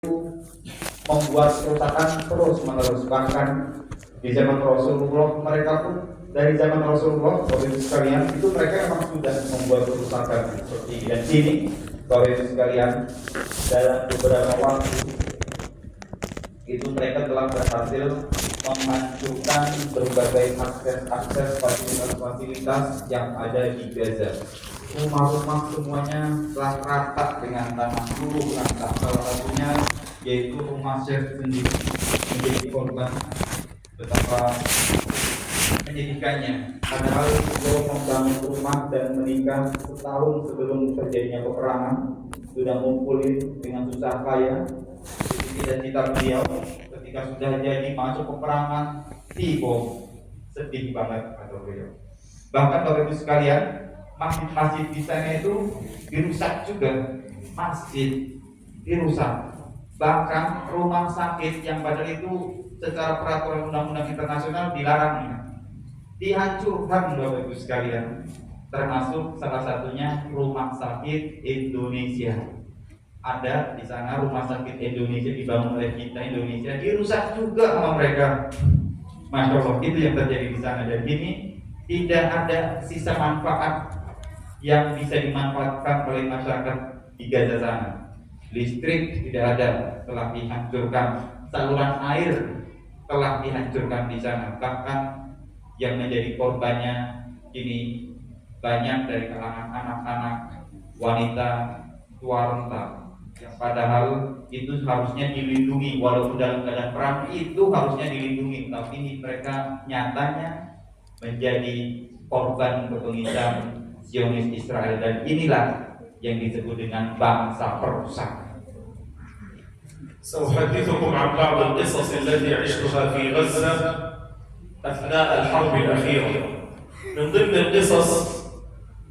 membuat kerusakan terus menerus. Bahkan di zaman Rasulullah, mereka pun dari zaman Rasulullah, Bapak Ibu sekalian, itu mereka memang sudah membuat kerusakan seperti ini. Dan kini Bapak Ibu sekalian, dalam beberapa waktu itu mereka telah berhasil menghancurkan berbagai akses fasilitas yang ada di Gaza. Rumah-rumah semuanya telah rata dengan tanah seluruh rata. Salah satunya yaitu rumah Syekh sendiri menjadi korban. Betapa menyedihkannya. Padahal beliau membangun rumah dan menikah setahun sebelum terjadinya peperangan, sudah ngumpulin dengan susah payah. Cita-cita beliau ketika sudah jadi masuk peperangan, tiba sedih banget kata beliau. Bahkan Bapak Ibu sekalian, masjid-masjid di sana itu dirusak juga, masjid dirusak. Bahkan rumah sakit yang padahal itu secara peraturan undang-undang internasional dilarang, dihancurkan Bapak Ibu sekalian. Termasuk salah satunya rumah sakit Indonesia. Ada di sana rumah sakit Indonesia dibangun oleh kita Indonesia, dirusak juga sama mereka. Masya Allah, itu yang terjadi di sana. Dan ini tidak ada sisa manfaat yang bisa dimanfaatkan oleh masyarakat di Gaza sana. Listrik tidak ada, telah dihancurkan. Saluran air telah dihancurkan di sana. Bahkan yang menjadi korbannya ini banyak dari kalangan anak-anak, wanita, tua renta, yang padahal itu harusnya dilindungi. Walaupun dalam keadaan perang itu harusnya dilindungi, tapi ini mereka nyatanya menjadi korban kepemilikan Zionis Israel. Dan inilah yang disebut dengan bangsa perusak. سأحدثكم عن بعض القصص التي عشتها في غزة أثناء الحرب الأخيرة. من ضمن القصص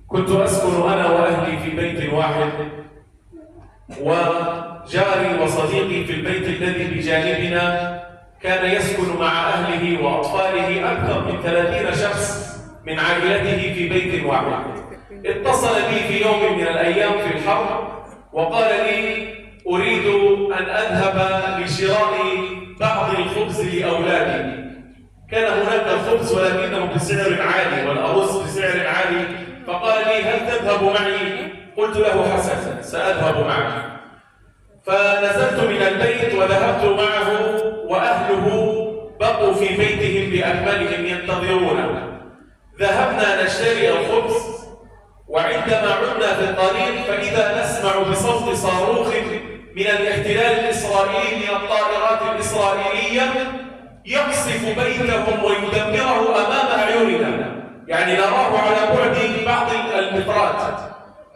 كنت أسكن أنا وأهلي في بيت واحد، وجاري وصديقي في البيت الذي بجانبنا كان يسكن مع أهله وأطفاله أكثر من 30 شخص من عائلته في بيت واحد. اتصل بي في يوم من الأيام في الحرب وقال لي أريد أن أذهب لشراء بعض الخبز لأولادي. كان هناك الخبز ولكنه بسعر عالي والأرز بسعر عالي، فقال لي هل تذهب معي؟ قلت له حسنا سأذهب معك. فنزلت من البيت وذهبت معه، وأهله بقوا في بيتهم بأكملهم ينتظرونه. ذهبنا نشتري الخبز، وعندما عدنا في الطريق فإذا نسمع بصوت صاروخ من الاحتلال الإسرائيلي من الطائرات الإسرائيلية يقصف بيتهم ويدمره أمام أعيننا، يعني نراه على بعد بعض المترات،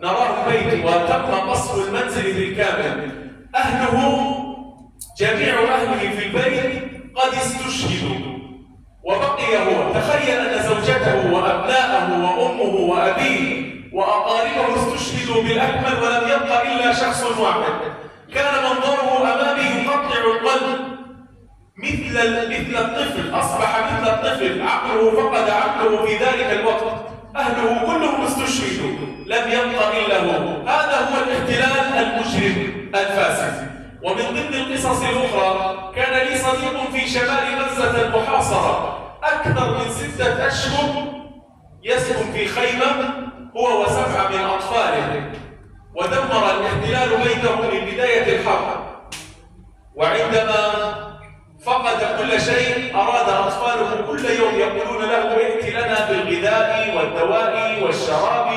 نراه البيت وتم قصف المنزل بالكامل. أهله جميع أهله في البيت قد استشهدوا وبقي هو. تخيل أن زوجته وأبناءه وأمه وأبيه وأقاربه استشهدوا بالأكمل ولم يبقى إلا شخص واحد. كان منظره أمامي يقطع القلب، مثل الطفل، أصبح مثل الطفل، عقله فقد عقله في ذلك الوقت. أهله كلهم استشهدوا، لم يبقى إلا هو. هذا هو الاحتلال المجرم الفاسد. ومن ضمن القصص الأخرى كان لي صديق في شمال غزة المحاصرة أكثر من 6 أشهر يسكن في خيمة هو و7 من أطفاله، ودمر الاحتلال بيته من بداية الحرب. وعندما فقد كل شيء أراد أطفاله كل يوم يقولون له ائت لنا بالغذاء والدواء والشراب،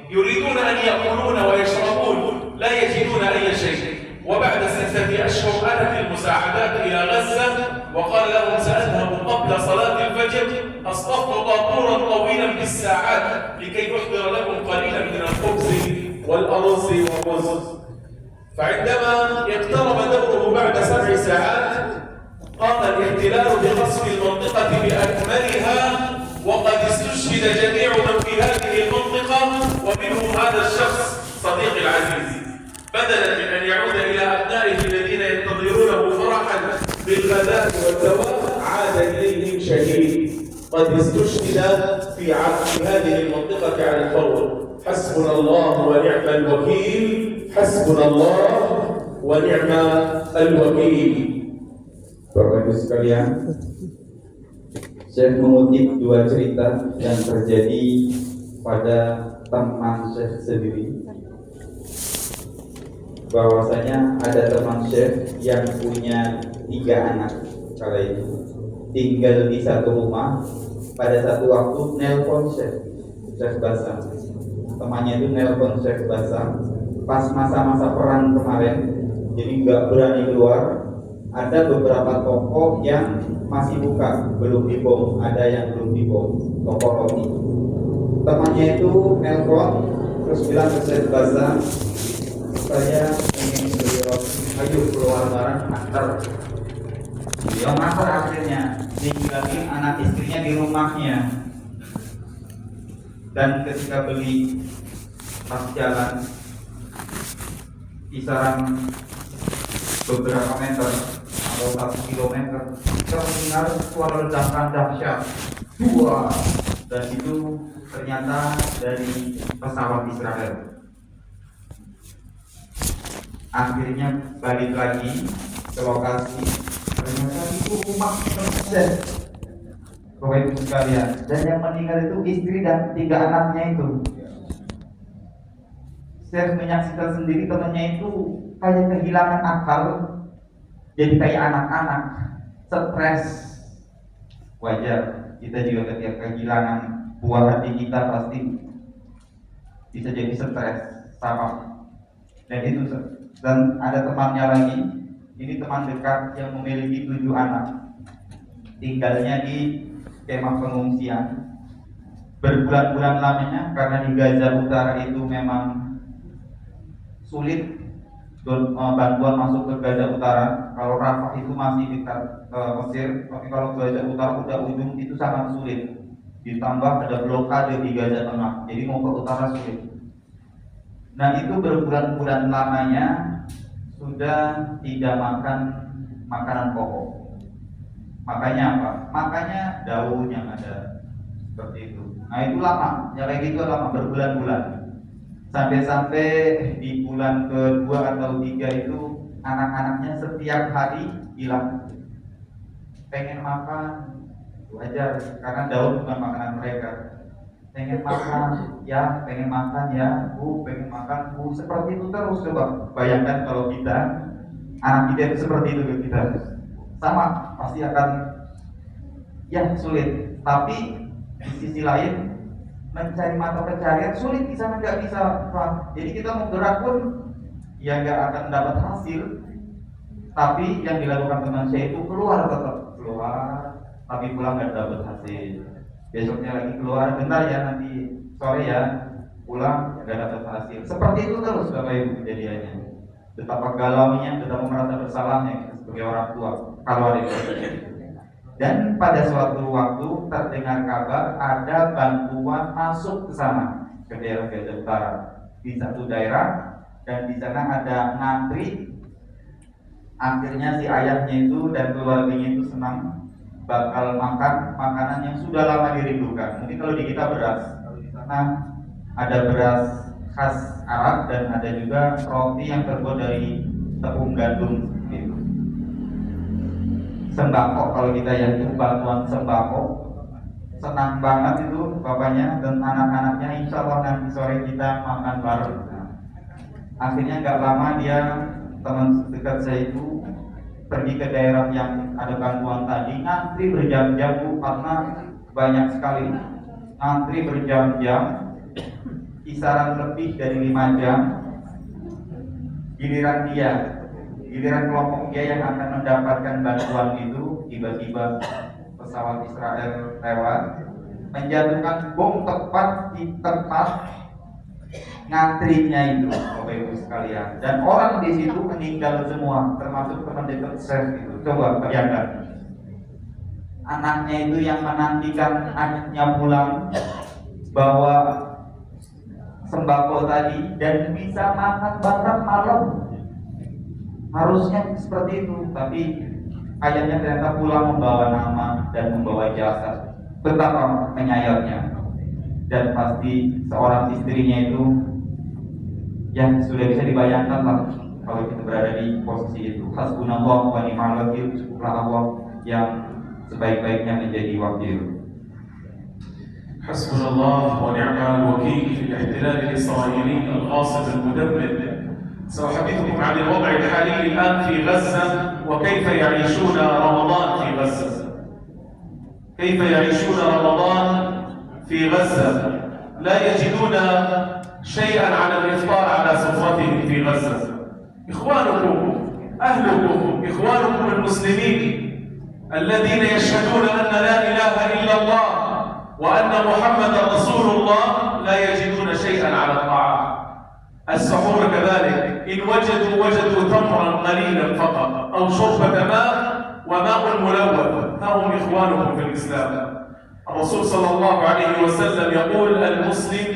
يريدون أن يأكلون ويشربون لا يجدون أي شيء. وبعد 6 أشهر أتت المساعدات إلى غزة وقال لهم سأذهب قبل صلاة الفجر أصطف طابورا طويلا بالساعات لكي أحضر لكم قليلا من الخبز والأرز والرز. فعندما اقترب دوره بعد 7 ساعات قام الاحتلال بقصف المنطقة بأكملها، وقد استشهد جميع من في هذه المنطقة ومنهم هذا الشخص صديقي العزيز. بدلا من أن يعود إلى أبنائه الذين ينتظرونه فرحا بالغذاء والدواء عاد إليهم شهيد قد استشهد في هذه المنطقة على الفور. حسبنا الله ونعم الوكيل، حسبنا الله ونعم الوكيل. Bapak Ibu sekalian, Syekh mengutip dua cerita yang terjadi pada teman Syekh sendiri. Bahwasanya ada teman Syekh yang punya 3 anak kala itu, tinggal di satu rumah. Pada satu waktu nelpon Syekh Basam. Temannya itu nelpon Syekh Basam pas masa-masa perang kemarin, jadi nggak berani keluar. Ada beberapa toko yang masih buka, belum dibom, ada yang belum dibom, toko roti. Temannya itu nelpon terus bilang ke Syekh Basam, saya ingin beli roti, ayo keluar bareng antar. Dia ngantar, akhirnya ninggalin anak istrinya di rumahnya. Dan ketika beli, pas jalan kisaran beberapa meter atau 1 kilometer, kita mendengar suara ledakan dahsyat. Dan itu ternyata dari pesawat Israel. Akhirnya balik lagi ke lokasi, ternyata itu rumah teman Bapak Ibu sekalian, dan yang meninggal itu istri dan 3 anaknya itu. Saya menyaksikan sendiri temannya itu kayak kehilangan akal, jadi kayak anak-anak, stres. Wajar, kita juga ketika kehilangan buah hati kita pasti bisa jadi stres sama. Dan ada temannya lagi, ini teman dekat yang memiliki 7 anak, tinggalnya di kemah pengungsian berbulan-bulan lamanya, karena di Gaza Utara itu memang sulit bantuan masuk ke Gaza Utara. Kalau Rafah itu masih dekat Mesir, tapi kalau Gaza Utara udah ujung itu sangat sulit. Ditambah ada blokade di Gaza Tengah, jadi mau ke utara sulit. Nah, itu berbulan-bulan lamanya sudah tidak makan makanan pokok. Makanya apa? Makanya daun yang ada seperti itu. Nah, itu lama, ya kayak gitu lama, berbulan-bulan. Sampai-sampai di bulan kedua atau 3 itu anak-anaknya setiap hari hilang. Pengen makan, wajar, karena daun bukan makanan mereka. Pengen makan, ya, pengen makan ya, Bu, pengen makan, Bu. Seperti itu terus. Coba bayangkan kalau kita, anak kita itu seperti itu ke kita. Sama, pasti akan ya sulit. Tapi di sisi lain mencari mata pencarian sulit, di sana nggak bisa, Pak. Jadi kita mau gerak pun ya nggak akan dapat hasil. Tapi yang dilakukan teman saya itu keluar, tetap keluar, tapi pulang nggak dapat hasil. Besoknya lagi keluar, bentar ya, nanti sore ya, pulang nggak dapat hasil. Seperti itu terus Bapak Ibu kejadiannya. Betapa galaunya, betapa merasa bersalahnya kita sebagai orang tua kalau ada itu. Dan pada suatu waktu terdengar kabar ada bantuan masuk ke sana, ke daerah Gaza Utara, di satu daerah, dan di sana ada ngantri. Akhirnya si ayahnya itu dan keluarganya itu senang bakal makan makanan yang sudah lama dirindukan. Mungkin kalau di kita beras, kalau di sana ada beras khas Arab dan ada juga roti yang terbuat dari tepung gandum gitu. Sembako, kalau kita ya, itu bantuan sembako. Senang banget itu bapaknya dan anak-anaknya, insya Allah nanti sore kita makan bareng. Akhirnya nggak lama dia, teman dekat saya itu pergi ke daerah yang ada bantuan tadi, ngantri berjam-jam Bu, karena banyak sekali. Ngantri berjam-jam, kisaran lebih dari 5 jam. Giliran kelompok dia yang akan mendapatkan bantuan itu, tiba-tiba pesawat Israel lewat menjatuhkan bom tepat di tempat ngantrinya itu, Bapak Ibu sekalian. Dan orang di situ meninggal semua, termasuk teman dekat saya itu. Coba bayangkan, anaknya itu yang menantikan anaknya pulang bawa sembako tadi dan bisa makan bareng malam. Harusnya seperti itu, tapi ayahnya ternyata pulang membawa nama dan membawa jasad. Betapa menyayatnya. Dan pasti seorang istrinya itu yang sudah bisa dibayangkan lah kalau kita berada di posisi itu. Hasbunallah wa ni'mal wakil, cukuplah Allah yang sebaik-baiknya menjadi wakil. حسبنا الله ونعم الوكيل في الاحتلال الإسرائيلي الغاصب المدمر. سأحدثكم عن الوضع الحالي الآن في غزة وكيف يعيشون رمضان في غزة. كيف يعيشون رمضان في غزة؟ لا يجدون شيئا على الإفطار على سفرتهم في غزة. إخوانكم، أهلكم، إخوانكم المسلمين الذين يشهدون أن لا إله إلا الله وأن محمد رسول الله لا يجدون شيئا على الطعام. السحور كذلك، إن وجدوا تمرا قليلا فقط أو شربة ماء وماء ملوث. هم إخوانكم في الإسلام. الرسول صلى الله عليه وسلم يقول: المسلم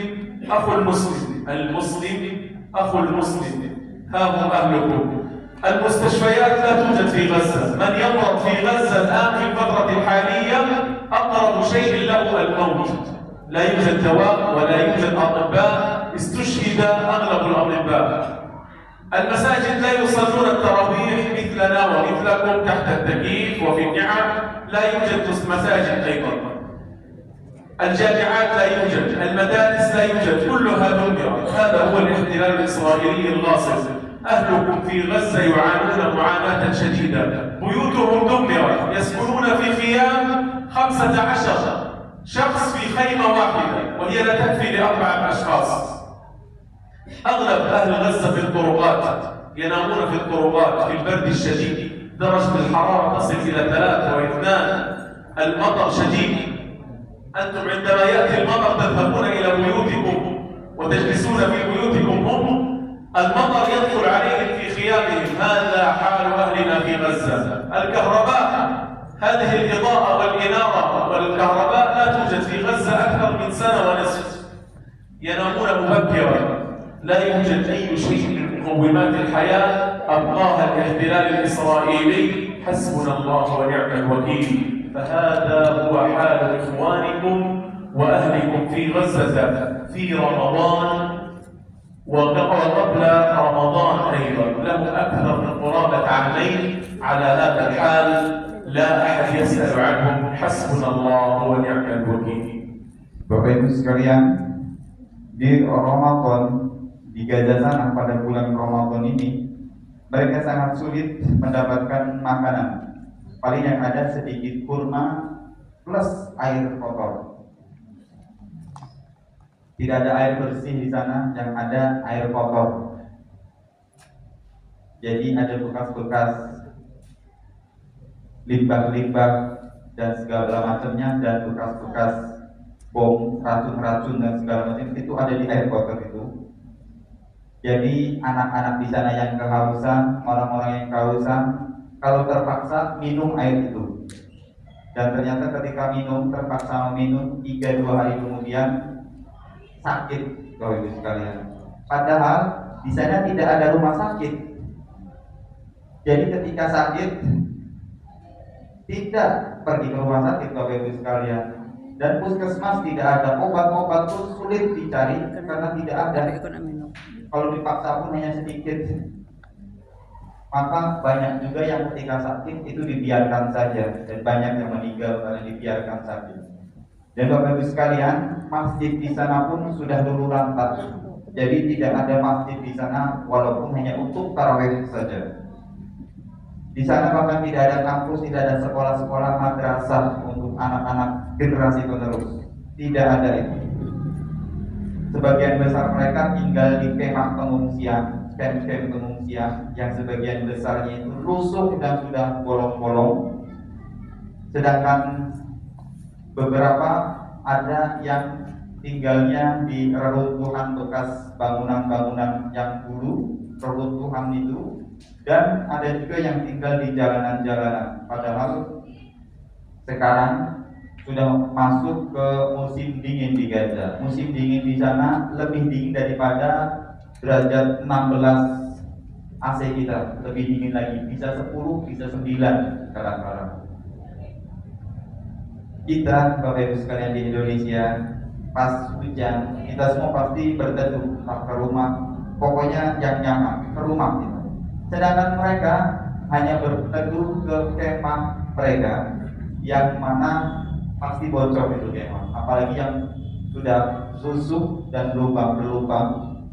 أخو المسلم، المسلم أخو المسلم. ها هم أهلكم. المستشفيات لا توجد في غزة. من يمرض في غزة الآن في الفترة الحالية أقرب شيء له الموت. لا يوجد دواء ولا يوجد أطباء، استشهد أغلب الأطباء. المساجد لا يصلون التراويح مثلنا ومثلكم تحت التكييف وفي النعم، لا يوجد مساجد أيضا. الجامعات لا يوجد، المدارس لا يوجد، كلها دمرت. هذا هو الاحتلال الإسرائيلي الغاصب. أهلكم في غزة يعانون معاناة شديدة، بيوتهم دمرت، يسكنون في خيام 15 شخص في خيمة واحدة وهي لا تكفي ل4 أشخاص. أغلب أهل غزة في الطرقات، ينامون في الطرقات في البرد الشديد، درجة الحرارة تصل إلى 3 و2، المطر شديد. أنتم عندما يأتي المطر تذهبون إلى بيوتكم وتجلسون في بيوتكم هم، المطر يدخل عليهم في خيامهم. هذا حال أهلنا في غزة. الكهرباء، هذه الإضاءة والإنارة والكهرباء لا توجد في غزة أكثر من 1.5 سنة. ينامون مبكرا، لا يوجد أي شيء من مقومات الحياة أبقاها الاحتلال الإسرائيلي. حسبنا الله ونعم الوكيل. فهذا هو حال إخوانكم وأهلكم في غزة في رمضان وقبل رمضان أيضا. لهم أكثر من قرابة عامين على هذا الحال، لا أحد يسأل عنهم. حسبنا الله ونعم الوكيل. Bapak Ibu sekalian, di Ramadan, di Gaza sana pada bulan Ramadan ini, mereka sangat sulit mendapatkan makanan. Paling yang ada sedikit kurma plus air kotor. Tidak ada air bersih di sana, yang ada air kotor. Jadi ada bekas-bekas limbah-limbah dan segala macamnya, dan bekas-bekas bom, racun-racun dan segala macam itu ada di air kotor itu. Jadi anak-anak di sana yang kehausan, orang-orang yang kehausan, kalau terpaksa minum air itu. Dan ternyata ketika minum, terpaksa meminum 3-2 hari kemudian sakit, Bapak Ibu sekalian. Padahal di sana tidak ada rumah sakit. Jadi ketika sakit tidak pergi ke rumah sakit, Bapak Ibu sekalian. Dan puskesmas tidak ada, obat-obat pun sulit dicari karena tidak ada. Kalau dipaksa pun hanya sedikit. Maka banyak juga yang ketika sakit itu dibiarkan saja, dan banyak yang meninggal karena dibiarkan sakit. Dan Bapak Ibu sekalian, masjid di sana pun sudah luluh lantak. Jadi tidak ada masjid di sana walaupun hanya untuk tarawih saja. Di sana bahkan tidak ada kampus, tidak ada sekolah-sekolah madrasah untuk anak-anak generasi penerus. Tidak ada itu. Sebagian besar mereka tinggal di kemah pengungsian, camp-camp pengungsian yang sebagian besarnya itu rusuh dan sudah bolong-bolong. Sedangkan beberapa ada yang tinggalnya di reruntuhan bekas bangunan-bangunan yang dulu reruntuhan itu, dan ada juga yang tinggal di jalanan-jalanan. Padahal sekarang sudah masuk ke musim dingin di Gaza. Musim dingin di sana lebih dingin daripada derajat 16 AC kita, lebih dingin lagi, bisa 10, bisa 9 kadang-kadang. Kita, Bapak Ibu sekalian di Indonesia, pas hujan, kita semua pasti berteduh ke rumah. Pokoknya yang nyaman, ke rumah kita. sedangkan mereka hanya berteduh ke kemah mereka, yang mana pasti bocor itu kemah, apalagi yang sudah susuk dan berlubang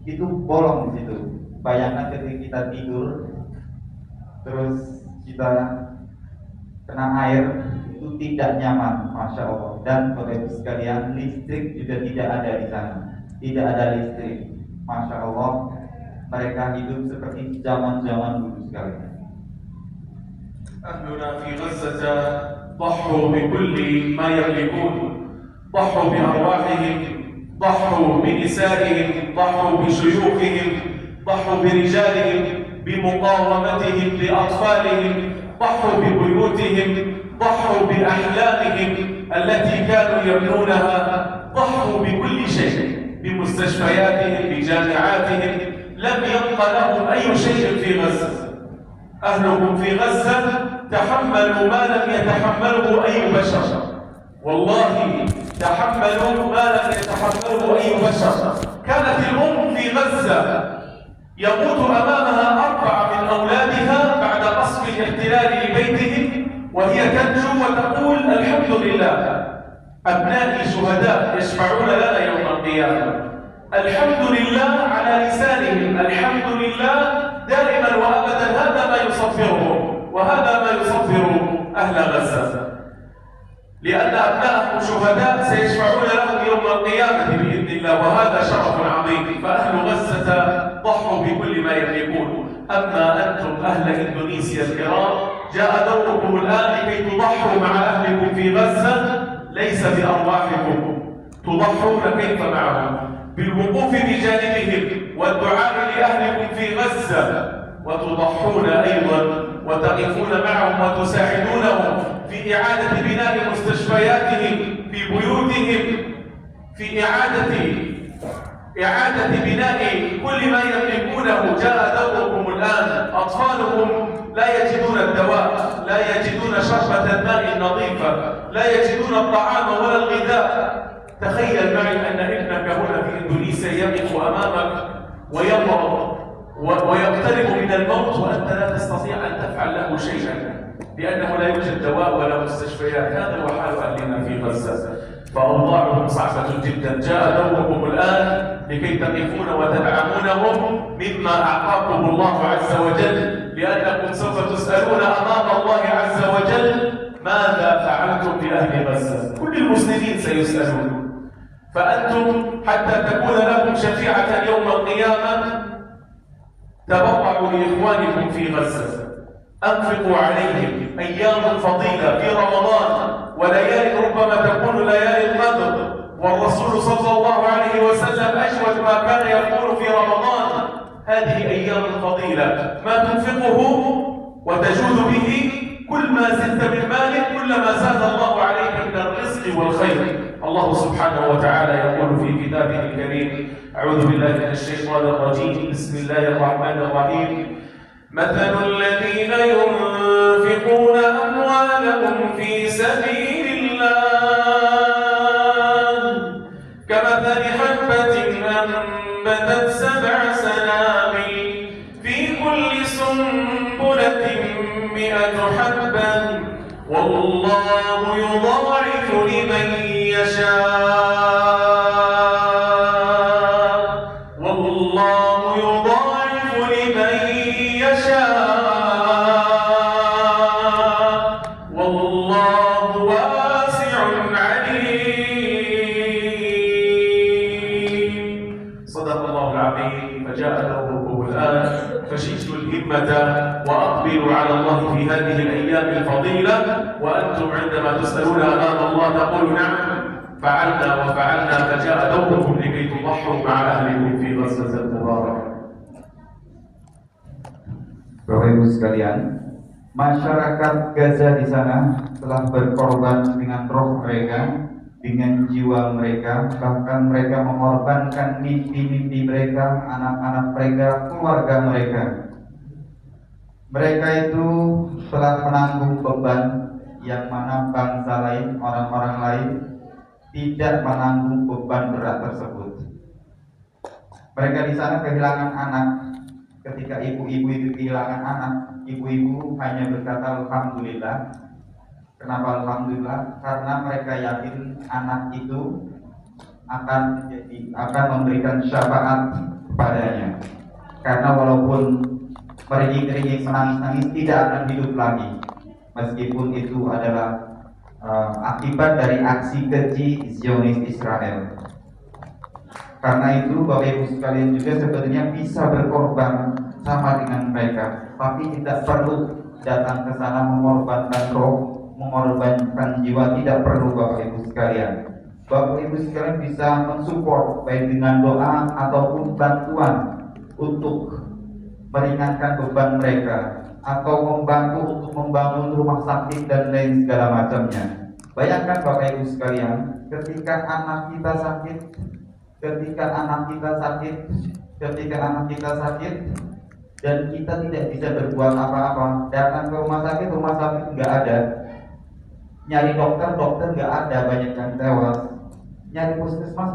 itu bolong di situ. Bayangkan ketika kita tidur terus kita kena air, itu tidak nyaman, masya Allah. Dan Bapak Ibu sekalian, listrik juga tidak ada di sana, tidak ada listrik, masya Allah. Mereka hidup seperti zaman-zaman dulu sekali. أهلنا في غزة ضحوا بكل ما يملكون، ضحوا بأرواحهم، ضحوا بنسائهم، ضحوا بشيوخهم، ضحوا برجالهم، بمقاومتهم لأطفالهم، ضحوا ببيوتهم، ضحوا بأحلامهم التي كانوا يبنونها، ضحوا بكل شيء، بمستشفياتهم، بجامعاتهم. لم يبق لهم أي شيء في غزة. أهلهم في غزة تحملوا ما لم يتحمله أي بشر، والله تحملوا ما لم يتحمله أي بشر. كانت الأم في غزة يموت أمامها 4 من أولادها بعد قصف الاحتلال لبيتهم، وهي تنجو وتقول الحمد لله، أبنائي شهداء يشفعون لنا يوم القيامة. الحمد لله على لسانهم، الحمد لله دائما وأبدا. هذا ما يصفرهم، وهذا ما يصفر أهل غزة، لأن أبنائهم شهداء سيشفعون لهم يوم القيامة بإذن الله، وهذا شرف عظيم. فأهل غزة ضحوا بكل ما يملكون. أما أنتم أهل إندونيسيا الكرام، جاء دوركم الآن لكي تضحوا مع أهلكم في غزة، ليس بأرواحكم، تضحون كيف معهم؟ بالوقوف بجانبهم والدعاء لأهلكم في غزة، وتضحون أيضا وتقفون معهم وتساعدونهم في إعادة بناء مستشفياتهم، في بيوتهم، في إعادة بناء كل ما يملكونه. جاء دوركم الآن. أطفالهم لا يجدون الدواء، لا يجدون شربة الماء النظيفة، لا يجدون الطعام ولا الغذاء. تخيل معي أن ابنك هنا في إندونيسيا يقف أمامك ويمرض ويقترب من الموت، وأنت لا تستطيع أن تفعل له شيئا، لأنه لا يوجد دواء ولا مستشفيات. هذا هو حال أهلنا في غزة، فأوضاعهم صعبة جدا. جاء دوركم الآن لكي تقفون وتدعمونهم مما أعطاكم الله عز وجل، لأنكم سوف تسألون أمام الله عز وجل ماذا فعلتم بأهل غزة. كل المسلمين سيسألون، فأنتم حتى تكون لكم شفيعة يوم القيامة تبرعوا لإخوانكم في غزة، أنفقوا عليهم. أيام فضيلة في رمضان وليالي ربما تكون ليالي القدر، والرسول صلى الله عليه وسلم أجود ما كان يقول في رمضان: هذه أيام فضيلة، ما تنفقه وتجود به كل ما زدت من مالك كلما زاد الله عليك من الرزق والخير. الله سبحانه وتعالى يقول في كتابه الكريم: أعوذ بالله من الشيطان الرجيم، بسم الله الرحمن الرحيم: مثل الذين ينفقون أموالهم في سبيل الله كمثل حبة أنبتت 7 سنابل في كل سنبلة 100 حبة والله يضاعف لمن يشاء، والله يضاعف لمن يشاء، والله واسع عليم. صدق الله العظيم. فجاء دوركم الآن، فشدوا الهمة وأقبلوا على الله في هذه الأيام الفضيلة، وأنتم عندما تسألون أمام الله تقولوا: نعم فعلنا وفعلنا. فجاء دوركم لكي تضحوا مع أهلكم في غزة المباركة. Bapak Ibu sekalian, masyarakat Gaza di sana telah berkorban dengan roh mereka, dengan jiwa mereka, bahkan mereka mengorbankan mimpi-mimpi mereka, anak-anak mereka, keluarga mereka. Mereka itu telah menanggung beban yang mana bangsa lain, orang-orang lain tidak menanggung beban berat tersebut. Mereka di sana kehilangan anak, ketika ibu-ibu itu kehilangan anak, ibu-ibu hanya berkata alhamdulillah. Kenapa alhamdulillah? Karena mereka yakin anak itu akan memberikan syafaat padanya. Karena walaupun meringik-ringik, menangis-nangis, tidak akan hidup lagi, meskipun itu adalah akibat dari aksi keji Zionis Israel. Karena itu Bapak Ibu sekalian juga sebenarnya bisa berkorban sama dengan mereka, tapi tidak perlu datang ke sana mengorbankan roh, mengorbankan jiwa, tidak perlu Bapak Ibu sekalian. Bapak Ibu sekalian bisa mensupport baik dengan doa ataupun bantuan untuk meringankan beban mereka, atau membantu untuk membangun rumah sakit dan lain segala macamnya. Bayangkan Bapak Ibu sekalian, ketika anak kita sakit dan kita tidak bisa berbuat apa-apa, datang ke rumah sakit nggak ada, nyari dokter nggak ada, banyak yang tewas, nyari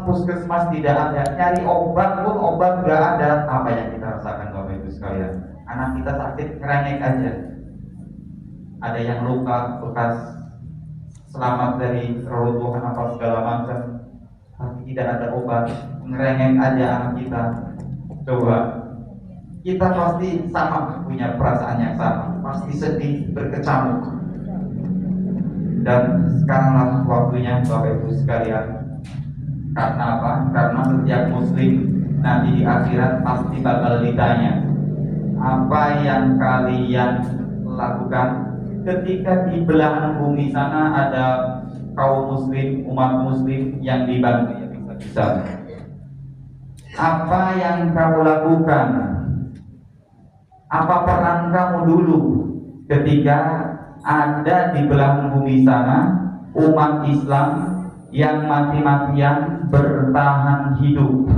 puskesmas tidak ada, nyari obat pun obat nggak ada. Apa yang kita rasakan Bapak Ibu sekalian? Anak kita sakit, ngerengek aja, ada yang luka bekas selamat dari reruntuhan apa segala macam, tapi tidak ada obat, ngerengek aja anak kita. Coba, kita pasti sama, punya perasaan yang sama, pasti sedih, berkecamuk. Dan sekaranglah waktunya Bapak Ibu sekalian. Karena apa? Karena setiap muslim nanti di akhirat pasti bakal ditanya, apa yang kalian lakukan ketika di belahan bumi sana ada kaum muslim, umat muslim yang dibantu, ya bisa. Apa yang kamu lakukan? Apa peran kamu dulu ketika ada di belahan bumi sana umat Islam yang mati-matian bertahan hidup?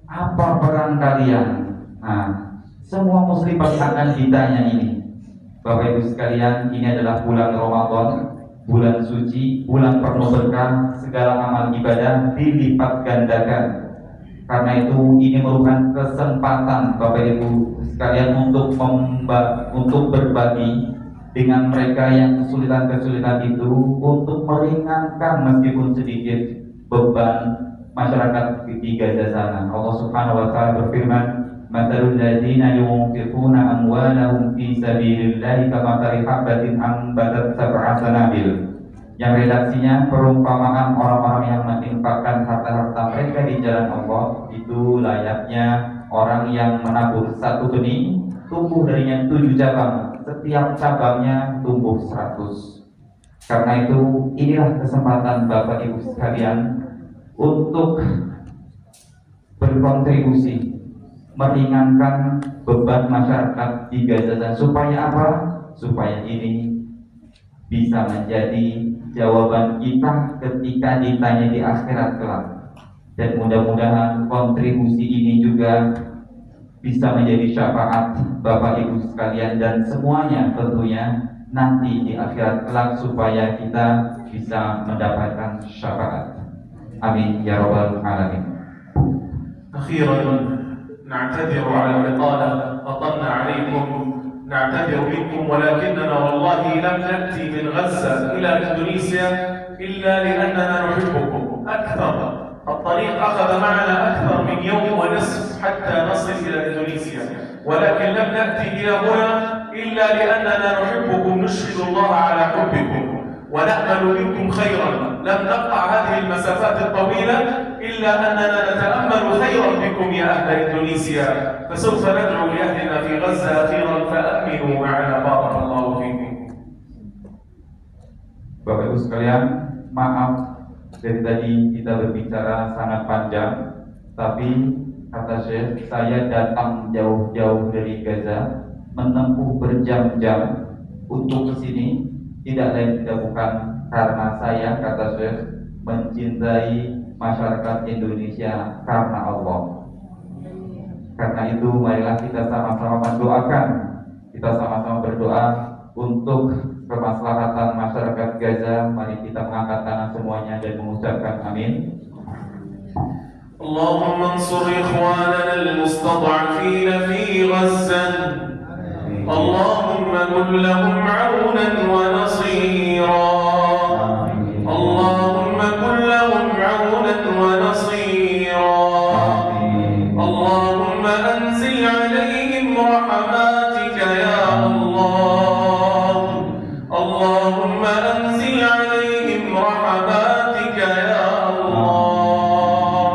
Apa peran kalian? Nah, semua muslim pasti akan ditanya ini. Bapak Ibu sekalian, ini adalah bulan Ramadan, bulan suci, bulan penuh berkah, segala amal ibadah dilipat gandakan. Karena itu ini merupakan kesempatan Bapak Ibu sekalian untuk berbagi dengan mereka yang kesulitan-kesulitan itu, untuk meringankan meskipun sedikit beban masyarakat di Gaza sana. Allah Subhanahu wa taala berfirman, "Matsalul ladzina yunfiquna amwalahum fi sabilillahi kamatsali habbatin ambatat sab'a sanabil." Yang redaksinya, perumpamaan orang-orang yang menginfakkan harta-harta mereka di jalan Allah itu layaknya orang yang menabur satu benih, tumbuh darinya 7 cabang, setiap cabangnya tumbuh 100. Karena itu inilah kesempatan Bapak Ibu sekalian untuk berkontribusi meringankan beban masyarakat di Gaza. Supaya apa? Supaya ini bisa menjadi jawaban kita ketika ditanya di akhirat kelak. Dan mudah-mudahan kontribusi ini juga bisa menjadi syafaat Bapak Ibu sekalian dan semuanya tentunya nanti di akhirat kelak, supaya kita bisa mendapatkan syafaat. Amin ya rabbal alamin. أخيرا نعتذر على الإطالة، أطلنا عليكم، نعتذر منكم، ولكننا والله لم نأتي من غزة إلى إندونيسيا إلا لأننا نحبكم أكثر. الطريق أخذ معنا أكثر من يوم ونصف حتى نصل إلى إندونيسيا، ولكن لم نأتي إلى هنا إلا لأننا نحبكم، نشهد الله على حبكم ونأمل منكم خيرا. لم نقطع هذه المسافات الطويلة إلا أننا نتأمل خيرا بكم يا أهل إندونيسيا، فسوف ندعو لأهلنا في غزة أخيرا فأمنوا معنا، بارك الله فيكم. Bapak Ibu sekalian, maaf dari tadi kita berbicara sangat panjang, tapi kata Syekh, saya datang jauh-jauh dari Gaza, menempuh berjam-jam untuk ke sini, tidak lain tidak bukan karena saya, kata Syekh, mencintai masyarakat Indonesia karena Allah. Karena itu marilah kita sama-sama mendoakan, kita sama-sama berdoa untuk kemaslahatan masyarakat Gaza. Mari kita mengangkat tangan semuanya dan mengucapkan amin. اللهم انصر إخواننا المستضعفين في غزة. اللهم كن لهم عونا ونصيرا. اللهم كن لهم عونا ونصيرا. اللهم أنزل عليهم رحماتك يا الله. اللهم أنزل عليهم رحماتك يا الله.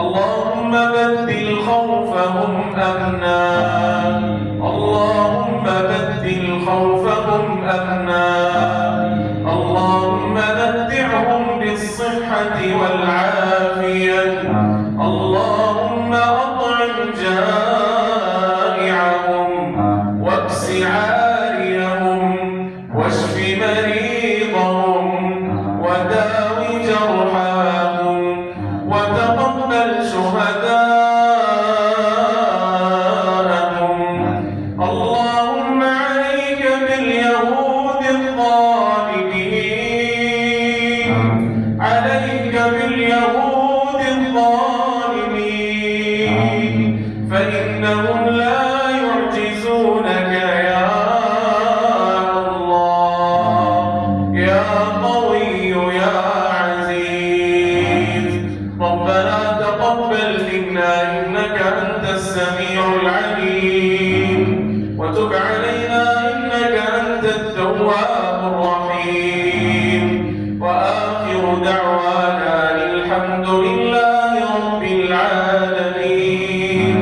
اللهم بدل خوفهم أمنا. اللهم بدل خوفهم أمنا. اللهم متعهم بالصحة والعافية. اللهم أطعم جائعهم واكس عاريهم واشف مريضهم وداو جرحاهم وتقبل شهداءهم. اللهم عليك باليهود الظالمين. عليك باليهود الظالمين فإنهم لا يعجزونك يا الله يا قوي يا عزيز. ربنا تقبل منا إنك أنت السميع العليم وتب علينا إنك أنت التواب الرحيم. وآخر دعوانا الحمد لله رب العالمين.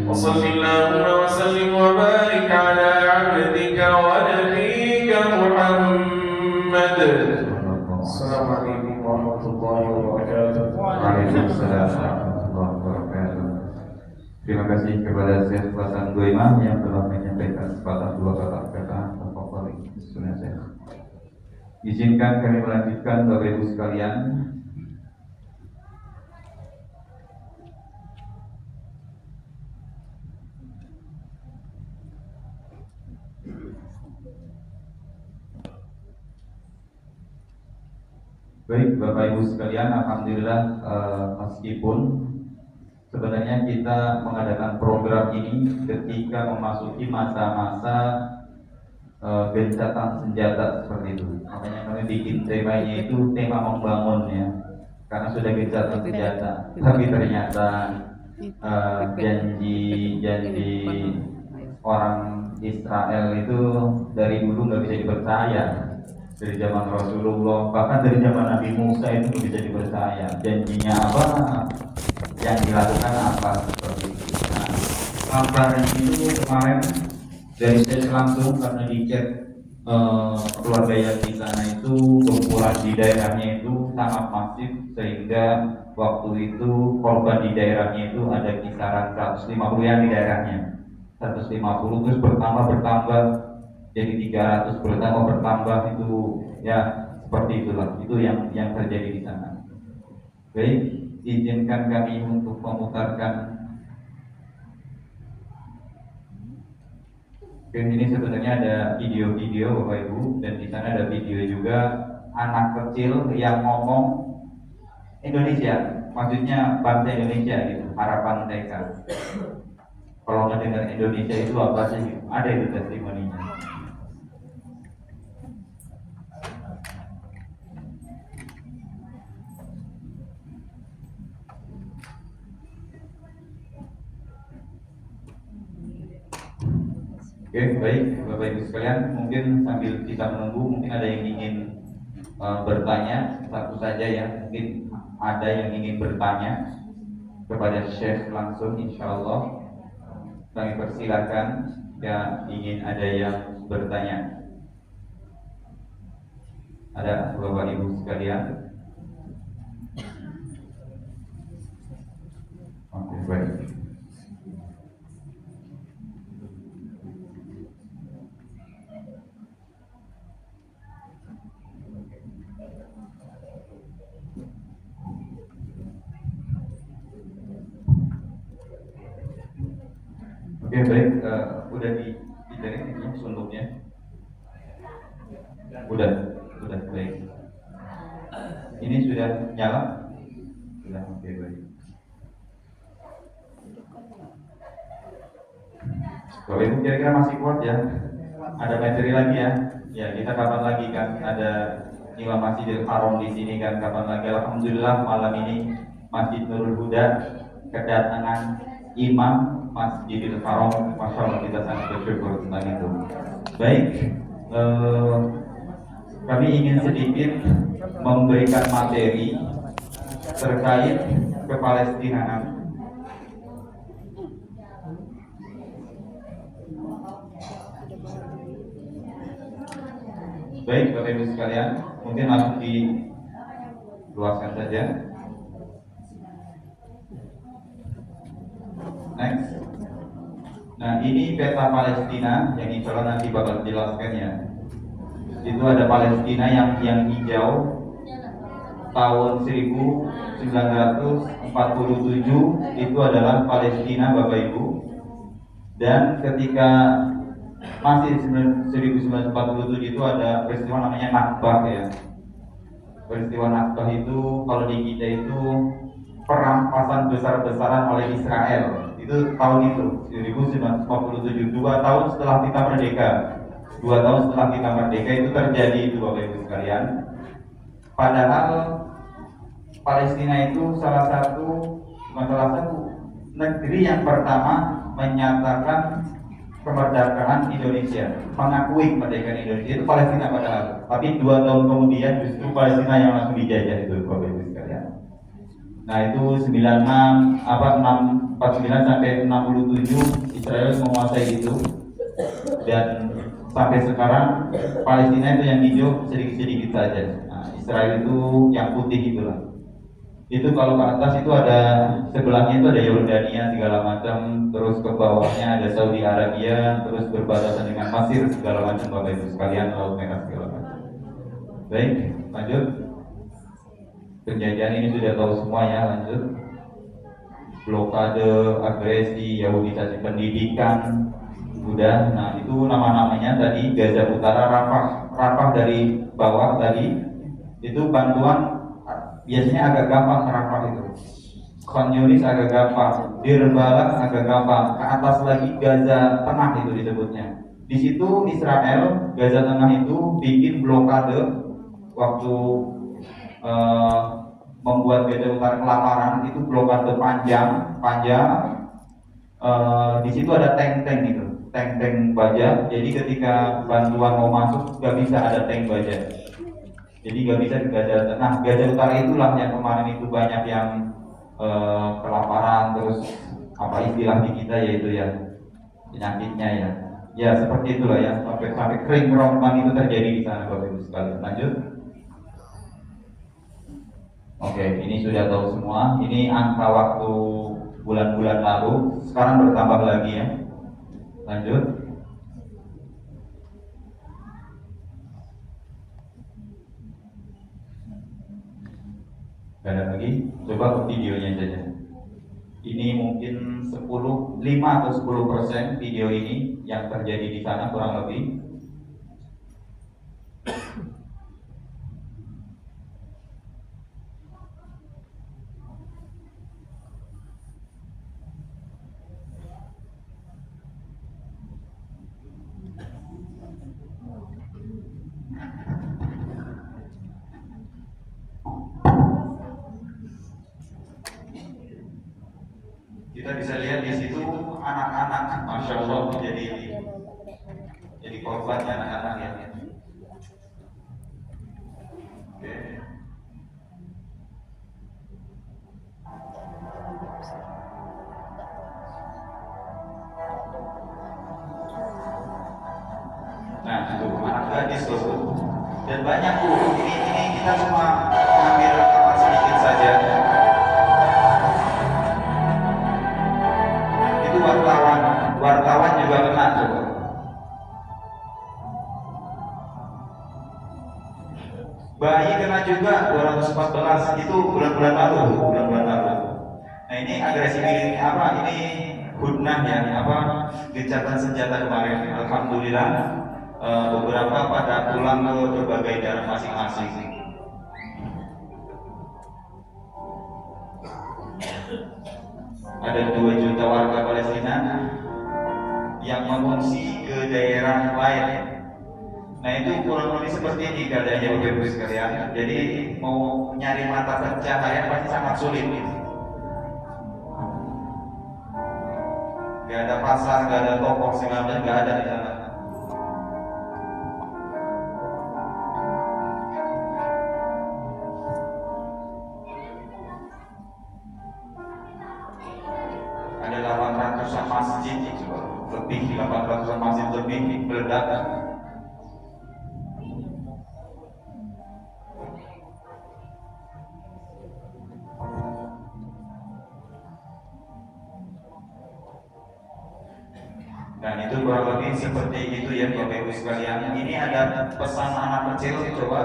وصل اللهم وسلم وبارك على عبدك ونبيك محمد. السلام عليكم ورحمة الله وبركاته. Waalaikumsalam warahmatullahi wabarakatuh. Terima kasih kepada Syekh Hasan Goimah yang telah menyampaikan sepatah dua kata-kata tafadhol sunnah Syekh. Izinkan kami melanjutkan Bapak Ibu sekalian. Baik Bapak Ibu sekalian, alhamdulillah meskipun sebenarnya kita mengadakan program ini ketika memasuki masa-masa gencatan senjata seperti itu. Makanya kami bikin temanya itu tema membangun ya, karena sudah gencatan senjata. Tapi ternyata janji-janji orang Israel itu dari dulu nggak bisa dipercaya. Dari zaman Rasulullah, bahkan dari zaman Nabi Musa itu nggak bisa dipercaya. Janjinya apa, yang dilakukan apa, seperti itu. Nah, kabarnya itu kemarin dari saya langsung karena di chat keluarga yang di sana itu kumpulan di daerahnya itu sangat masif, sehingga waktu itu korban di daerahnya itu ada kisaran 150 yang di daerahnya 150 terus bertambah jadi 300 bertambah itu ya seperti itulah, itu yang terjadi di sana. Baik, izinkan kami untuk memutarkan film ini. Sebenarnya ada video-video Bapak Ibu, dan di sana ada video juga anak kecil yang ngomong Indonesia, maksudnya bangsa Indonesia gitu, harapan mereka. Kalau mendengar Indonesia itu apa sih? Ada itu testimoninya. Oke, baik Bapak Ibu sekalian, mungkin sambil kita menunggu, mungkin ada yang ingin bertanya, satu saja ya, mungkin ada yang ingin bertanya kepada Syekh langsung, insya Allah kami persilakan jika ingin ada yang bertanya. Ada Bapak Ibu sekalian? Oke, baik. Oke, baik, udah dicari ini sunduknya? Udah baik. Ini sudah nyala? Sudah, oke, baik. Bapak Ibu kira-kira masih kuat ya? Ada materi lagi ya? Ya, kita kapan lagi kan ada Imam Masjidil Haram di sini kan, kapan lagi? Alhamdulillah malam ini Masjid Nurul Huda kedatangan Imam Masjidil Haram. Masya Allah, kita sangat bersyukur tentang itu. Baik, kami ingin sedikit memberikan materi terkait kepalestinaan. Baik, Bapak Ibu sekalian, mungkin langsung diluaskan saja. Next. Nah, ini peta Palestina yang insya Allah nanti bakal dijelaskan ya. Itu ada Palestina yang hijau tahun 1947 itu adalah Palestina Bapak Ibu. Dan ketika masih 1947 itu ada peristiwa namanya Nakbah ya. Peristiwa Nakbah itu kalau di kita itu perampasan besar-besaran oleh Israel. Itu tahun itu 1947, 2 tahun setelah kita merdeka. 2 tahun setelah kita merdeka itu terjadi itu Bapak Ibu sekalian. Padahal Palestina itu salah satu negeri yang pertama menyatakan kemerdekaan Indonesia, mengakui kemerdekaan Indonesia itu Palestina padahal. Tapi 2 tahun kemudian justru Palestina yang langsung dijajah itu Bapak Ibu sekalian. Nah itu 49 sampai 67 Israel menguasai itu, dan sampai sekarang Palestina itu yang hijau sedikit-sedikit saja. Nah, Israel itu yang putih itulah. Itu kalau ke atas itu ada, sebelahnya itu ada Yordania segala macam, terus ke bawahnya ada Saudi Arabia, terus berbatasan dengan Mesir segala macam Bapak Ibu sekalian, Laut Merah segala macam. Baik, lanjut. Penjajahan ini sudah tahu semua ya, lanjut. Blokade, agresi, Yahudiisasi pendidikan, udah. Nah itu nama-namanya tadi. Gaza Utara, Rafah dari bawah tadi itu bantuan biasanya agak gampang. Rafah itu Khan Yunis agak gampang, Deir Balah agak gampang, ke atas lagi Gaza Tengah itu disebutnya. Di situ Israel Gaza Tengah itu bikin blokade waktu membuat Gaza Utara kelaparan, itu blokade panjang. Di situ ada tank-tank itu, tank-tank baja. Jadi ketika bantuan mau masuk gak bisa ada tank baja. Jadi gak bisa ke Gaza Tengah. Gaza Utara itulah yang kemarin itu banyak yang kelaparan, terus apa istilah di kita yaitu ya penyakitnya ya. Ya seperti itulah ya, sampai kering rombang itu terjadi di sana Bapak Ibu sekalian. Lanjut. Oke, ini sudah tahu semua. Ini angka waktu bulan-bulan lalu, sekarang bertambah lagi ya. Lanjut. Gak ada lagi. Coba ke videonya saja. Ini mungkin 5 atau 10% video ini yang terjadi di sana kurang lebih. Kita bisa lihat di situ anak-anak, masya Allah, jadi korbannya anak-anak ya. Oke. Nah, itu anak gadis tuh, dan banyak tuh. Ini kita cuma ambil rekaman sedikit saja. Wartawan juga kena coba. Bayi kena juga 214 itu bulan-bulan lalu. Nah ini agresi militer apa? Ini hudnah ya, apa gencatan senjata kemarin. Alhamdulillah beberapa pada pulang ke berbagai daerah masing-masing. Ada 2 juta warga Palestina yang mengungsi ke daerah lain. Nah itu kurang lebih seperti ini keadaannya Bapak Ibu sekalian. Jadi mau nyari mata pencaharian pasti sangat sulit. Gak ada pasar, gak ada toko segala macam, gak ada di sana. Ada 800-an masjid, lebih 800-an masjid lebih meledak. Dan itu kurang lebih seperti itu ya Bapak Ibu sekalian. Ini ada pesan anak kecil, coba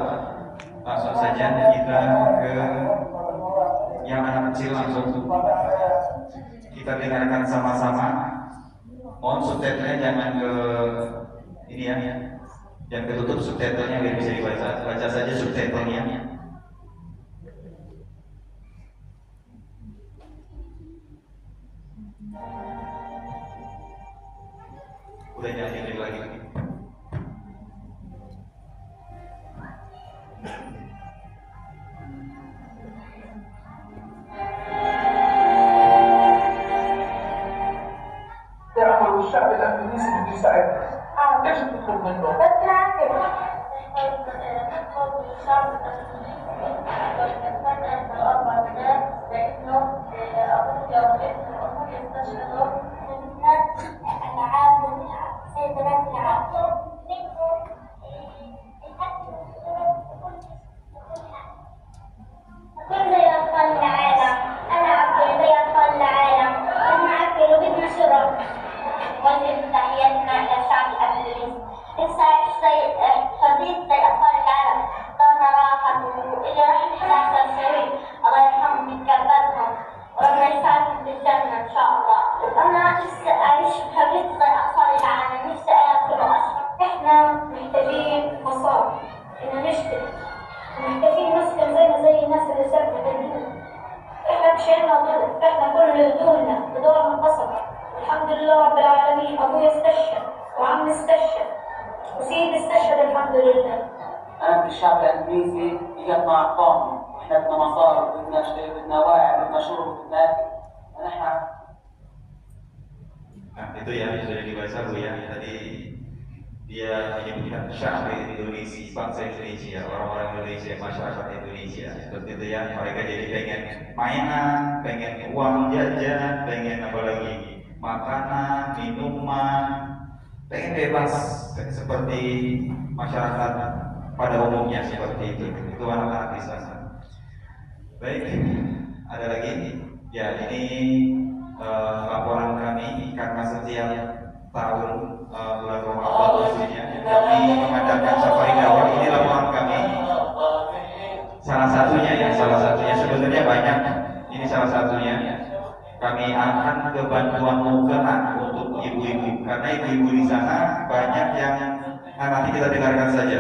langsung saja kita ke yang anak kecil langsung kita dengarkan sama-sama. Mohon subtitlenya jangan ke ini ya, jangan ketutup subtitlenya biar bisa dibaca. Baca saja subtitlenya. Udah nyanyi lagi. يعمل الشعب الاندونيسي بيساعدنا. ايش بتطلب منه؟ الشعب الانجليزي يجمع ارقام، احنا بدنا مصاري، بدنا شيء، بدنا واعي، بدنا شرب، بدنا اكل، ونحن Nah itu ya sudah dibaca Bu ya. Tadi dia menyebutkan sya'ab Indonesia, bangsa Indonesia, orang-orang Indonesia, masyarakat Indonesia. Seperti itu ya, mereka jadi pengen mainan, pengen uang jajan, pengen apa lagi, makanan, minuman, pengen bebas seperti masyarakat pada umumnya seperti itu. Itu anak-anak di sana. Baik, ada lagi. Ya ini laporan kami karena setiap tahun bulan Ramadan khususnya kami mengadakan safari dakwah. Ini laporan kami. Salah satunya sebenarnya banyak. Ini salah satunya. Kami akan ke bantuan mukena untuk ibu-ibu karena ibu-ibu di sana banyak yang nanti kita dengarkan saja.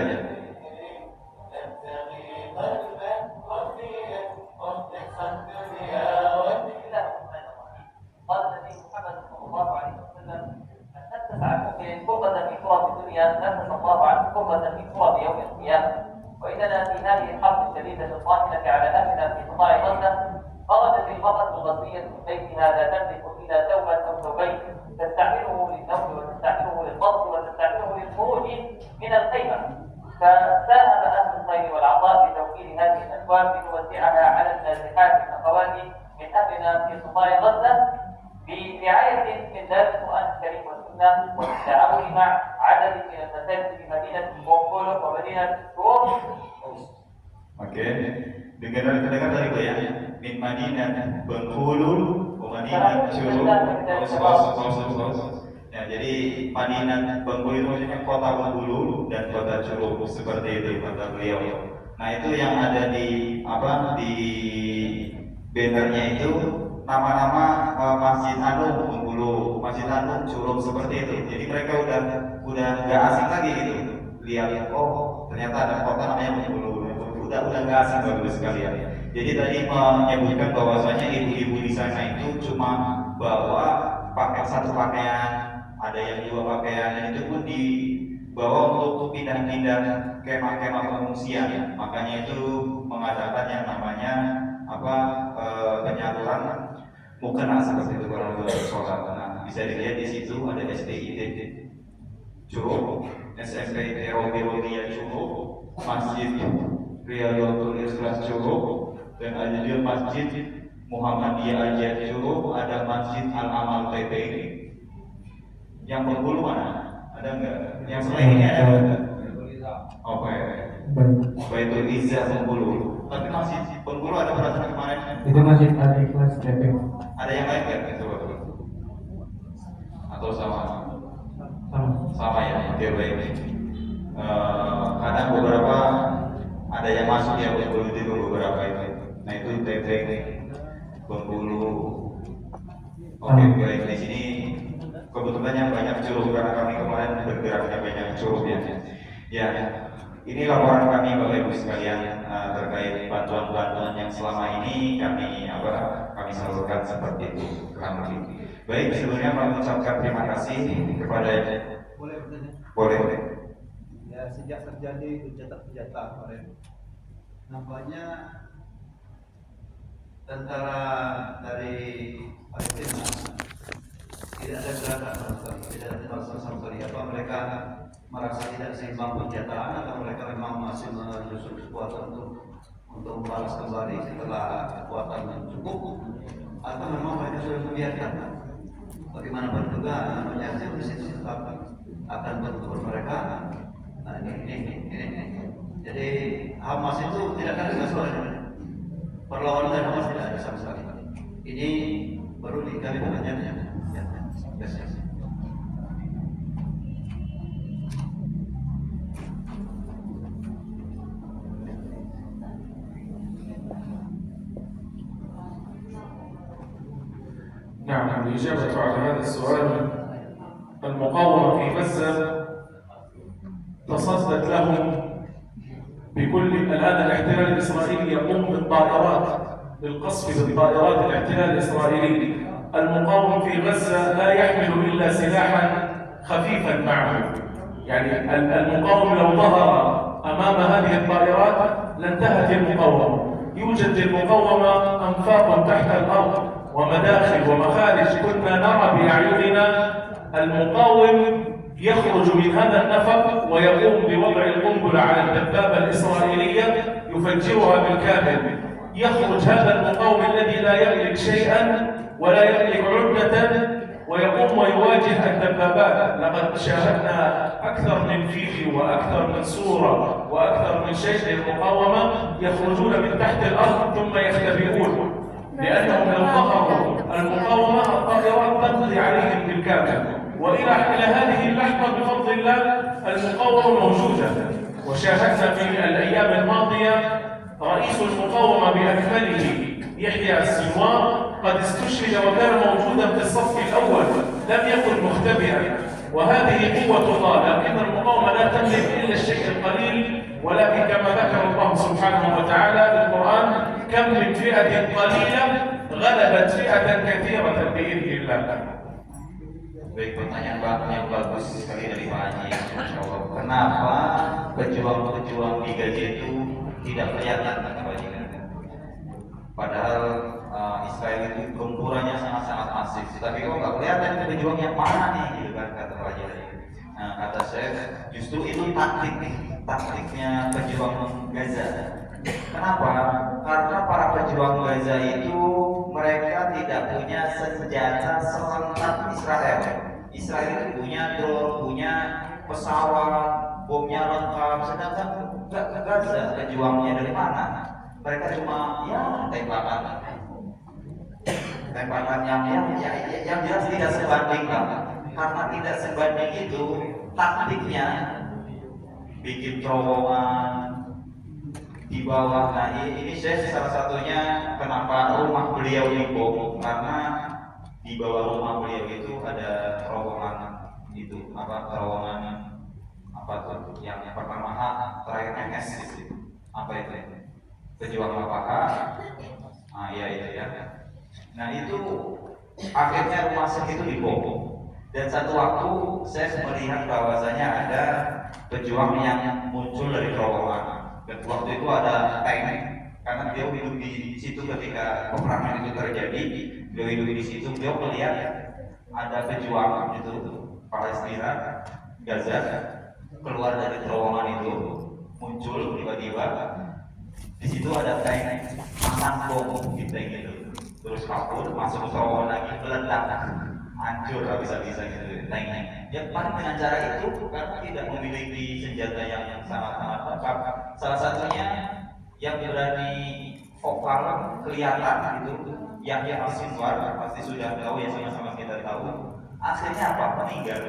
وإننا في هذه الحرب الشديدة القاتلة على أهلنا في قطاع غزة خرجت المرأة الغزية من بيتها لا تملك إلا ثوبا أو ثوبين تستعمله للنوم وتستعمله للطبخ وتستعمله للخروج من الخيمة، فساهم أهل الخير والعطاء بتوكيل هذه الأكواب لنوزعها على النازحات الأخوات من أهلنا في قطاع غزة برعاية من دار القرآن الكريم والسنة والتعاون مع عدد من المساجد في مدينة بونغولو ومدينة سوور. Oke, dengar tadi Bu ya, min Madinah Bengkulu, Madinah Curug, ya jadi Madinah Bengkulu itu maksudnya kota Bengkulu dan kota Curug seperti itu kata beliau. Nah itu yang ada di di bannernya itu nama-nama Masjid Agung Bengkulu, Masjid Agung Curug seperti itu. Jadi mereka udah nggak asing lagi gitu. Lihat oh ternyata ada kota namanya Bengkulu. Udah nggak asing Bapak sekalian. Jadi tadi menyebutkan bahwasanya ibu-ibu di sana itu cuma bawa satu pakaian ada yang jual pakaian, itu pun dibawa untuk pindah-pindah kemah-kemah pengungsian ya. Makanya itu mengadakan yang namanya penyaluran mukena seperti itu kalau sholat. Nah, bisa dilihat di situ ada STID Curug, SMP Robi Curug, Masjid Riyadul Ikhlas Curug, dan ada juga Masjid Muhammadiyah Ajiat Curug, ada Masjid Al Amal TPI. Yang Bengkulu mana? Ada enggak? Yang selain ini ada enggak? Oke. Baitul Izzah Bengkulu. Tapi Masjid Bengkulu ada perasaan kemarin? Itu Masjid Al Ikhlas TPI. Ada yang lain enggak? Coba. Atau sama? Sama ya, oke baik. Kadang beberapa ada yang masuk ya Bengkulu itu beberapa itu. Nah itu TPI Bengkulu. Oke baik, di sini kebetulan yang banyak curug karena kami kemarin bergeraknya banyak curug ya. Ya, ini laporan kami Bapak Ibu sekalian terkait bantuan-bantuan yang selama ini kami salurkan seperti itu kurang lebih. Baik, sebelumnya mengucapkan terima kasih kepada boleh. Ya, sejak terjadi gencatan senjata kemarin, nampaknya tentara dari Palestina tidak ada gerakan sama sekali, tidak ada masalah sama sekali. Apa mereka merasa tidak seimbang penjataan atau mereka memang masih menyusun kekuatan untuk membalas kembali setelah kekuatan yang cukup, atau memang mereka sudah membiarkan? Bagaimanapun juga namanya di situ tetap akan bertempur mereka. Nah ini. Jadi Hamas itu tidak ada masalah. Perlawanan dari Hamas tidak ada sama sekali. Ini baru dikali pertanyaannya. Yes. نعم، الإجابة على هذا السؤال: المقاومة في غزة تصدت لهم بكل. الآن الاحتلال الإسرائيلي يقوم بالطائرات، بالقصف بالطائرات الاحتلال الإسرائيلي. المقاوم في غزة لا يحمل إلا سلاحا خفيفا معه، يعني المقاوم لو ظهر أمام هذه الطائرات لانتهت المقاومة. يوجد للمقاومة أنفاق تحت الأرض ومداخل ومخارج، كنا نرى بأعيننا المقاوم يخرج من هذا النفق ويقوم بوضع القنبلة على الدبابة الإسرائيلية يفجرها بالكامل. يخرج هذا المقاوم الذي لا يملك شيئا ولا يملك عدة ويقوم ويواجه الدبابات. لقد شاهدنا أكثر من فيديو وأكثر من صورة وأكثر من شيء للمقاومة يخرجون من تحت الأرض ثم يختبئون، لأنهم لو ظهروا المقاومة الطائرات تقضي عليهم بالكامل. وإلى هذه اللحظة بفضل الله المقاومة موجودة، وشاهدنا في الأيام الماضية رئيس المقاومة بأكمله يحيى السنوار قد استشهد وكان موجودا في الصف الأول، لم يكن مختبئا. وهذه قوة الله، لكن المقاومة لا تملك إلا الشيء القليل، ولكن كما ذكر الله سبحانه وتعالى في القرآن: كم من فئة قليلة غلبت فئة كثيرة بإذن الله. Baik, pertanyaan yang bagus sekali dari Pak Haji. Masya Allah. Kenapa pejuang-pejuang di Gaza itu tidak kelihatan? Padahal Israel itu gempurannya sangat-sangat masif. Tapi kok nggak kelihatan pejuang yang mana nih, gitu kan kata Pak Haji. Nah, kata saya justru itu taktiknya pejuang Gaza. Kenapa? Karena para pejuang Gaza itu mereka tidak punya senjata selengkap Israel. Israel itu punya drone, punya pesawat, bomnya lengkap. Sedangkan Gaza pejuangnya dari mana? Mereka cuma tembakan yang jelas tidak sebanding lah. Karena tidak sebanding itu taktiknya bikin terowongan di bawah. Nah ini saya salah satunya kenapa rumah beliau dibom, karena di bawah rumah beliau itu ada terowongan tuh yang pertama terakhir MS gitu. Apa itu? Pejuang Lapaha. Nah iya itu ya. Nah itu akhirnya rumah segitu dibom. Dan satu waktu saya melihat bahwasanya ada pejuang yang muncul dari terowongan. Dan waktu itu ada tank, karena beliau hidup di situ ketika peperangan itu terjadi. Beliau hidup di situ, beliau melihat ada pejuang itu Palestina, Gaza, keluar dari terowongan itu, muncul tiba-tiba. Di situ ada tank, pasang bom di tank itu, terus kabur, masuk ke terowongan lagi, meledak, hancur habis-habisan gitu tanknya. Ya paling dengan cara itu karena tidak memiliki senjata yang sangat-sangat lengkap. Salah satunya yang berani vokal kelihatan itu yang Al-Sinwar, pasti sudah tahu ya, sama-sama kita tahu. Akhirnya apa? Meninggal.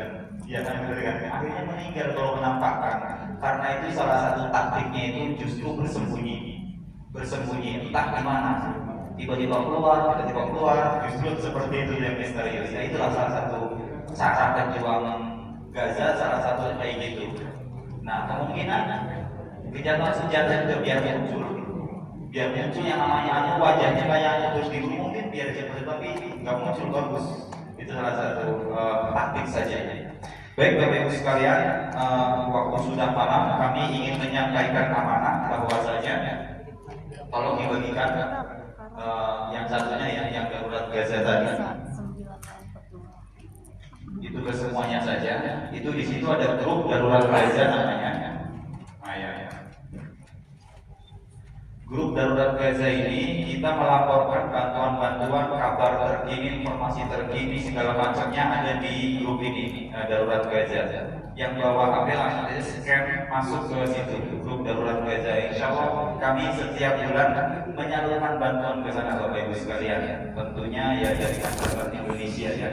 Ya kan, akhirnya meninggal kalau menampakkan. Karena itu salah satu taktiknya itu justru bersembunyi, entah di mana. Tiba-tiba keluar, justru seperti itu yang misterius. Nah, itulah salah satu cara pejuang Gaza, salah satu kayak gitu. Nah, kemungkinan kejatuhan senjata juga biar muncul yang namanya wajahnya kayak terus gitu, mungkin biar cepat, tapi nggak muncul bagus. Itu salah satu taktik saja. Baik Bapak Ibu sekalian, waktu sudah malam, kami ingin menyampaikan amanah bahwasanya tolong dibagikan yang satunya yang darurat Gaza tadi. Itu ke semuanya saja. Itu di situ ada grup darurat Gaza namanya. Nah, ya. Grup darurat Gaza ini kita melaporkan bantuan-bantuan, kabar terkini, informasi terkini segala macamnya ada di grup ini, darurat Gaza. Yang bawa HP langsung scan masuk ke situ, grup darurat Gaza. Insya Allah kami setiap bulan menyalurkan bantuan ke sana Bapak Ibu sekalian. Tentunya ya dari masyarakat Indonesia ya.